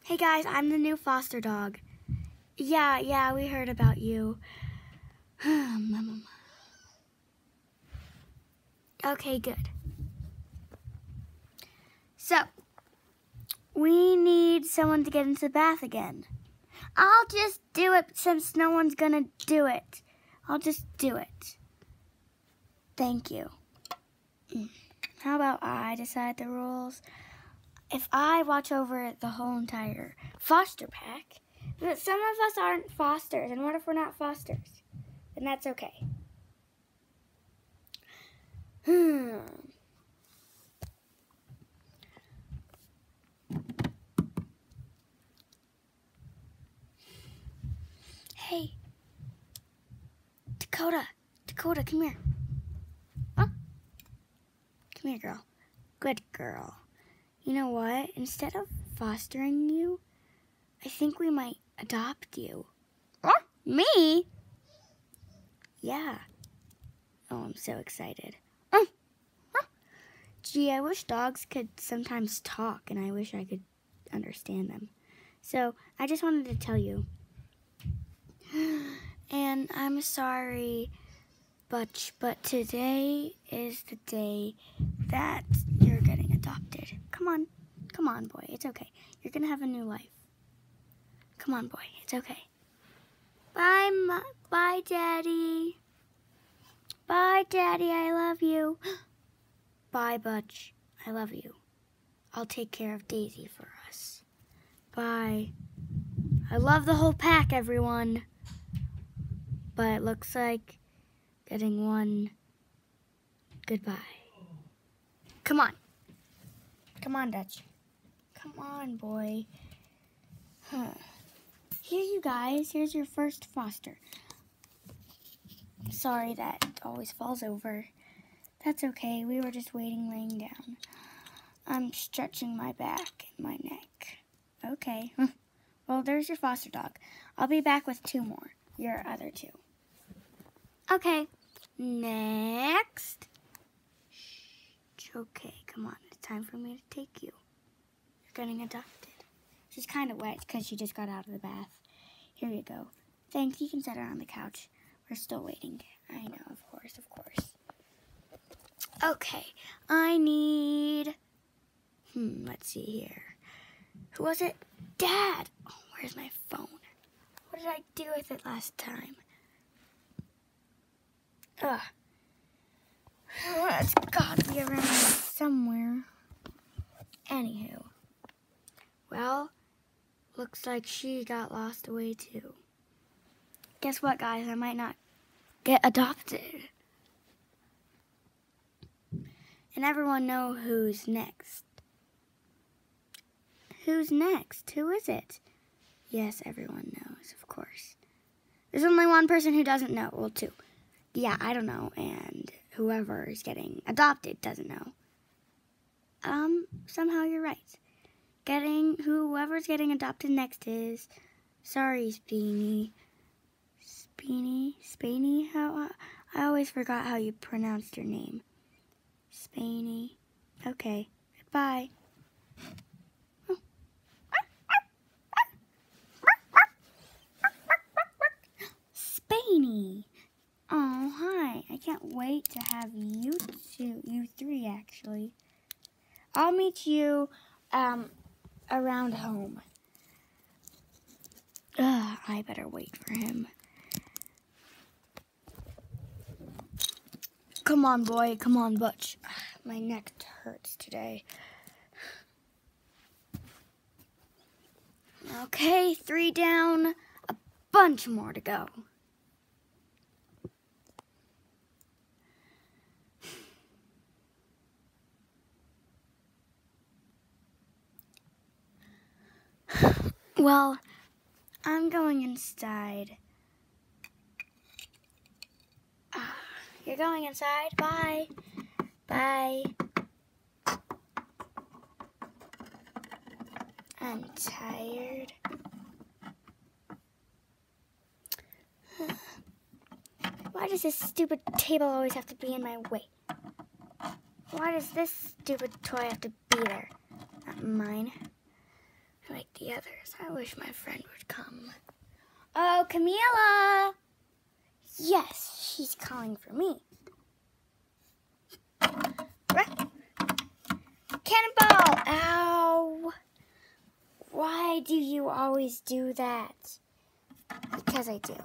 Hey guys, I'm the new foster dog. Yeah, we heard about you. Okay, good. So, we need someone to get into the bath again. I'll just do it since no one's gonna do it. I'll just do it. Thank you. How about I decide the rules? If I watch over the whole entire foster pack, but some of us aren't fosters, and what if we're not fosters? Then that's okay. Hey, Dakota, come here. Huh? Come here, girl. Good girl. You know what? Instead of fostering you, I think we might adopt you. Huh? Me? Yeah. Oh, I'm so excited. Gee, I wish dogs could sometimes talk, and I wish I could understand them. So, I just wanted to tell you. And I'm sorry, but today is the day that you're getting adopted. Come on, boy, it's okay. You're gonna have a new life. Come on, boy, it's okay. Bye, Daddy. Bye, Daddy, I love you. Bye, Butch, I love you. I'll take care of Daisy for us. Bye. I love the whole pack, everyone. But it looks like getting one goodbye. Come on. Come on, Dutch. Come on, boy. Here, you guys. Here's your first foster. Sorry that always falls over. That's okay. We were just waiting laying down. I'm stretching my back and my neck. Okay. Well, there's your foster dog. I'll be back with 2 more. Your other 2. Okay. Next. Shh. Okay, come on. It's time for me to take you. You're getting adopted. She's kind of wet because she just got out of the bath. Here you go. Thanks. You can set her on the couch. We're still waiting. I know, of course. Okay. I need... let's see here. Who was it? Dad! Oh, where's my phone? What did I do with it last time? It's gotta be around somewhere. Anywho. Well, looks like she got lost away too. Guess what, guys? I might not get adopted. And everyone know who's next. Who's next? Who is it? Yes, everyone knows, of course. There's only one person who doesn't know. Well, 2. Yeah, I don't know. And whoever is getting adopted doesn't know. Somehow you're right. Whoever's getting adopted next is... Sorry, Speeny. Speeny? I always forgot how you pronounced your name. Speeny. Okay. Goodbye. Speeny. Oh, hi. I can't wait to have you 3 actually. I'll meet you around home. I better wait for him. Come on, boy. Come on, Butch. My neck hurts today. Okay, 3 down. A bunch more to go. Well, I'm going inside. You're going inside? Bye. Bye. I'm tired. Why does this stupid table always have to be in my way? Why does this stupid toy have to be there? Not mine. I like the the others. I wish my friend would come. Oh, Camila! Yes, she's calling for me. Cannonball! Ow! Why do you always do that? Because I do.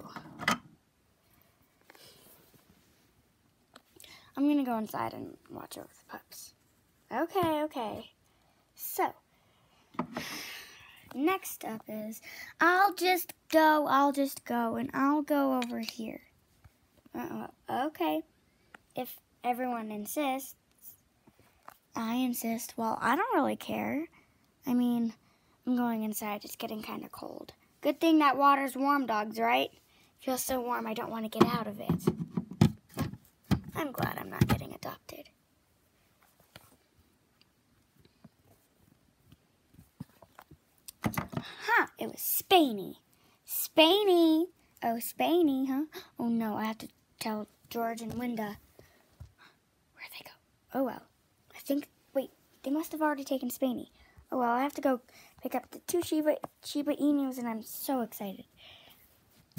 I'm gonna go inside and watch over the pups. Okay. So, next up is, I'll just go, and I'll go over here. Okay. If everyone insists, I insist. Well, I don't really care. I mean, I'm going inside. It's getting kind of cold. Good thing that water's warm, dogs, right? Feels so warm, I don't want to get out of it. I'm glad I'm not getting adopted. Huh, it was Spainy. Spainy. Oh, Spainy, huh? Oh, no, I have to tell George and Linda. Where'd they go? Oh, well. I think, wait, they must have already taken Spainy. Oh, well, I have to go pick up the 2 Shiba Inus, and I'm so excited.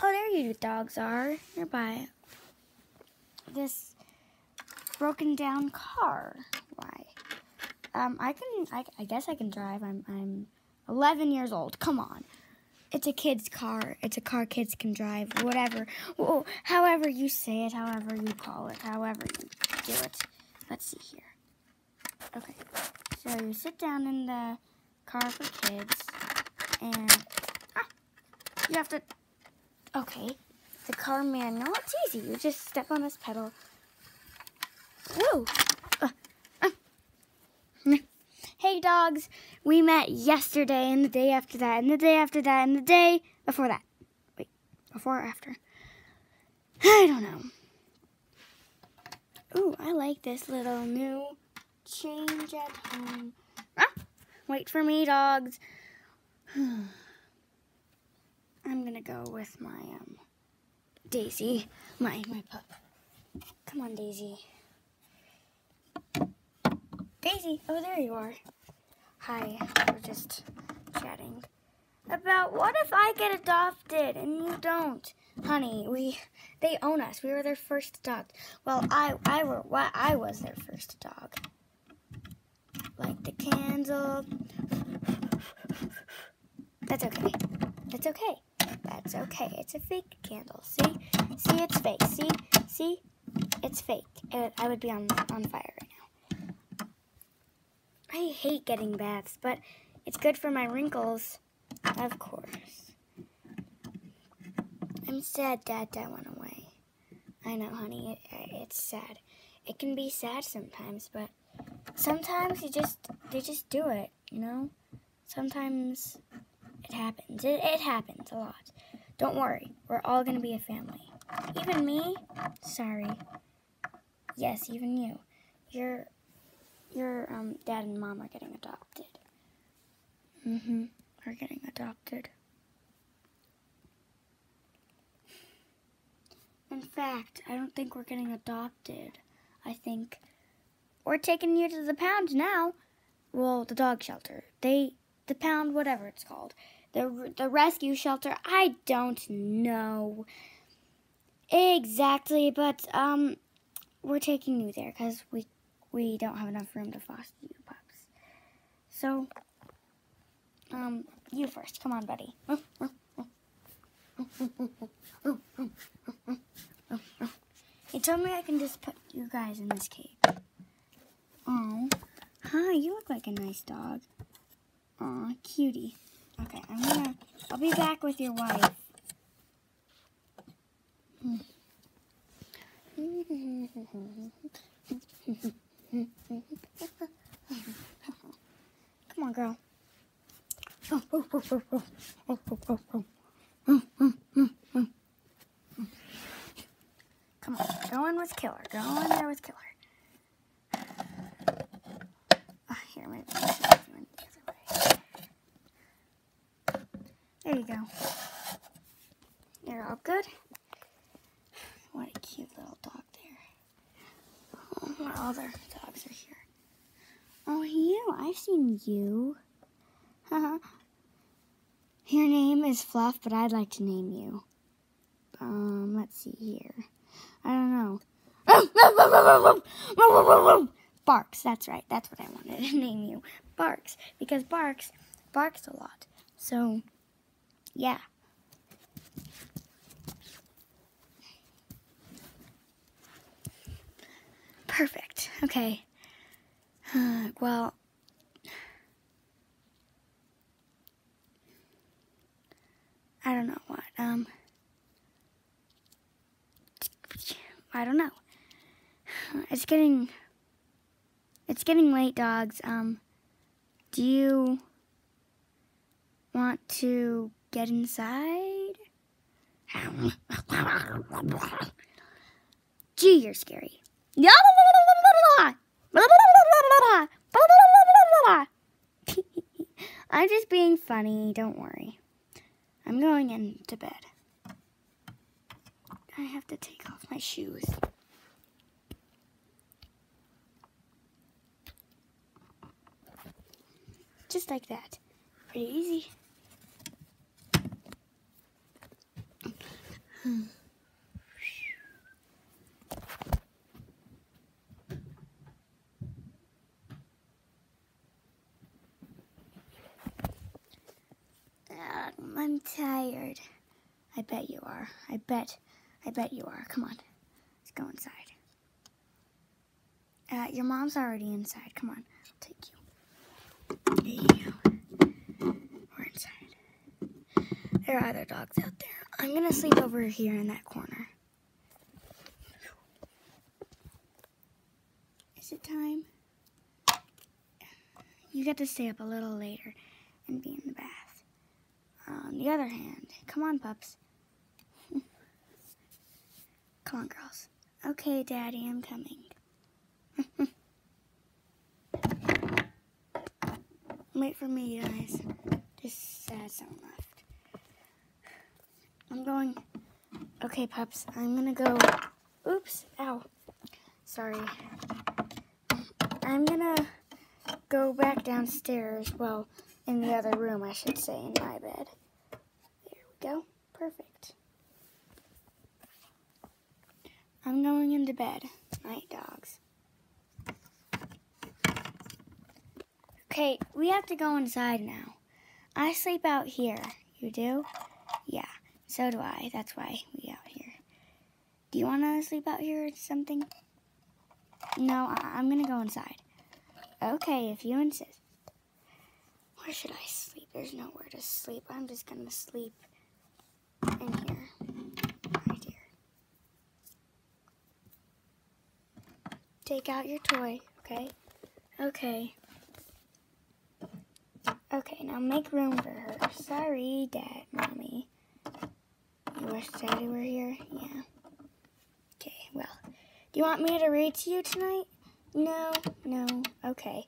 Oh, there you dogs are. You're by this broken down car. Why? I guess I can drive. I'm 11 years old. Come on. It's a kid's car. It's a car kids can drive. Whatever. Whoa, however you say it, however you call it, however you do it. Let's see here. Okay. So you sit down in the car for kids, and you have to. Okay. The car manual. It's easy. You just step on this pedal. Woo! Hey, dogs. We met yesterday, and the day after that, and the day after that, and the day before that. Wait, before or after? I don't know. Ooh, I like this little new change at home. Wait for me, dogs. I'm gonna go with my, Daisy, my pup. Come on, Daisy. Daisy, oh, there you are. Hi, we're just chatting about what if I get adopted and you don't? Honey, they own us. We were their first dog. Well, I was their first dog. Like the candle. That's okay. That's okay. That's okay. It's a fake candle. See, it's fake. See, it's fake. I would be on fire right now. I hate getting baths, but it's good for my wrinkles, of course. I'm sad Dad went away. I know, honey, it's sad. It can be sad sometimes, but sometimes they just do it, you know? Sometimes it happens. It happens a lot. Don't worry, we're all gonna be a family. Even me? Sorry. Yes, even you. Your Dad and Mom are getting adopted. We're getting adopted. In fact, I don't think we're getting adopted. I think we're taking you to the pound now. Well, the dog shelter. The pound, whatever it's called. The rescue shelter. I don't know exactly, but we're taking you there because we don't have enough room to foster you pups. So, you first. Come on, buddy. He told me I can just put you guys in this cage. Oh, hi, you look like a nice dog. Aw, cutie. Okay, I'll be back with your wife. Come on, girl. Come on, go in with Killer. Go in there with Killer. Here, maybe I should have you in the other way. There you go. You're all good. What a cute little dog there. Oh, what other dogs are here? Oh, you. I've seen you. Your name is Fluff, but I'd like to name you. Let's see here. I don't know. Barks, that's right. That's what I wanted to name you. Barks, because Barks barks a lot. So, yeah. Perfect. Okay. Well, I don't know what. I don't know. It's getting late, dogs. Do you want to get inside? Gee, you're scary. I'm just being funny, don't worry. I'm going into bed. I have to take off my shoes. Just like that. Pretty easy. I'm tired. I bet you are. I bet you are. Come on. Let's go inside. Your mom's already inside. Come on. I'll take you. There you go. We're inside. There are other dogs out there. I'm going to sleep over here in that corner. Is it time? You get to stay up a little later and be in the bath. On the other hand, come on, pups. Come on, girls. Okay, Daddy, I'm coming. Wait for me, guys. Just someone left. I'm going. Okay, pups, I'm gonna go. Oops, ow. Sorry. I'm gonna go back downstairs. Well, in the other room, I should say, in my bed. There we go. Perfect. I'm going into bed. Night, dogs. Okay, we have to go inside now. I sleep out here. You do? Yeah, so do I. That's why we out here. Do you want to sleep out here or something? No, I'm going to go inside. Okay, if you insist. Where should I sleep? There's nowhere to sleep. I'm just going to sleep in here. Right here. Take out your toy, okay? Okay. Okay, now make room for her. Sorry, Dad, Mommy. You wish Daddy were here? Yeah. Okay, well. Do you want me to read to you tonight? No. Okay.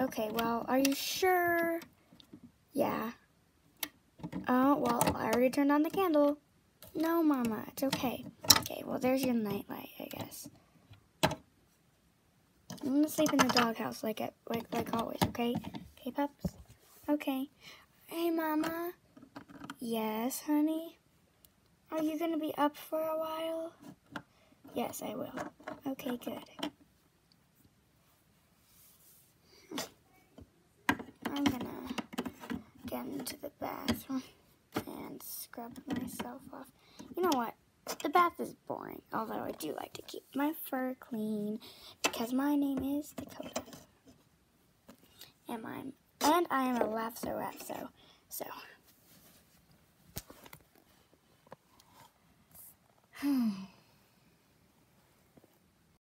Okay, well, are you sure? Yeah. Oh, well, I already turned on the candle. No, Mama, it's okay. Okay, well, there's your nightlight, I guess. I'm gonna sleep in the doghouse like always, okay? Okay, pups? Okay. Hey, Mama. Yes, honey? Are you gonna be up for a while? Yes, I will. Okay, good. I'm gonna get into the bathroom and scrub myself off. You know what? The bath is boring, although I do like to keep my fur clean because my name is Dakota. And I am a Lapso. So